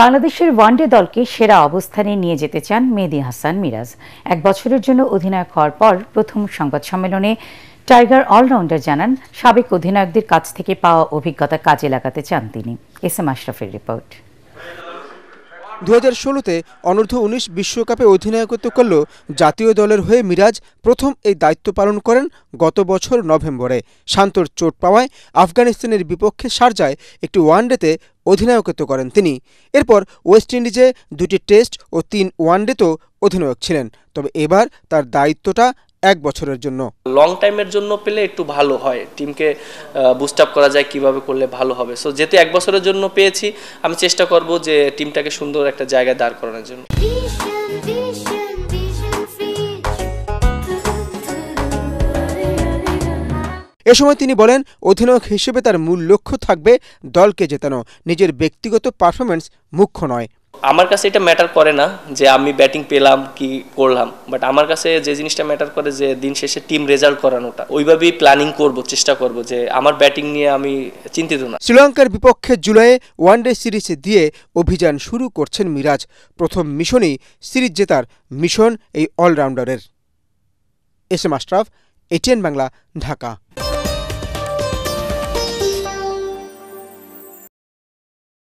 বাংলাদেশের ওয়ানডে দলকে সেরা অবস্থানে নিয়ে যেতে চান মেহেদী হাসান মিরাজ। 1 বছরের জন্য অধিনায়ক হওয়ার পর প্রথম সংবাদ সম্মেলনে টাইগার অলরাউন্ডার জানান, সাবেক অধিনায়কদের কাছ থেকে পাওয়া অভিজ্ঞতা কাজে লাগাতে চান তিনি। SM আশরাফের report. 2016-তে অনূর্ধ্ব-19 বিশ্বকাপে অধিনায়কত্ব করল জাতীয় দলের হয়ে মিরাজ প্রথম এই দায়িত্ব পালন করেন গত বছর নভেম্বরে। শান্তর চোট পাওয়ায় আফগানিস্তানের বিপক্ষে শারজায় একটি ওয়ানডেতে অধিনায়কত্ব করেন তিনি। এরপর ওয়েস্ট ইন্ডিজে 2টি টেস্ট ও 3 ওয়ানডেতেও অধিনায়ক ছিলেন। তবে এবার তার দায়িত্বটা 1 বছরের জন্য। লং টাইমের জন্য পেলে একটু ভালো হয়, টিমকে বুস্ট আপ করা যায় কিভাবে করলে ভালো হবে। সো যেহেতু 1 বছরের জন্য পেয়েছি, আমি চেষ্টা করব যে টিমটাকে সুন্দর একটা জায়গায় দাঁড় করানোর জন্য। এ সময় তিনি বলেন, অধিনায়ক হিসেবে তার মূল লক্ষ্য থাকবে দলকে জেতানো, নিজের ব্যক্তিগত পারফরম্যান্স মুখ্য নয়। আমার কাছে এটা ম্যাটার করে না যে আমি ব্যাটিং পেলাম কি করলাম, বাট আমার কাছে যে জিনিসটা ম্যাটার করে যে দিন শেষে টিম রেজাল্ট করানোটা। ওইভাবেই প্ল্যানিং করব, চেষ্টা করব যে আমার ব্যাটিং নিয়ে আমি চিন্তিত না। শ্রীলঙ্কার বিপক্ষে জুলাইয়ে ওয়ানডে সিরিজ দিয়ে অভিযান শুরু করছেন মিরাজ। প্রথম মিশনেই সিরিজ জেতার মিশন এই অলরাউন্ডারের। এসএম আশরাফ, এটিএন বাংলা, ঢাকা।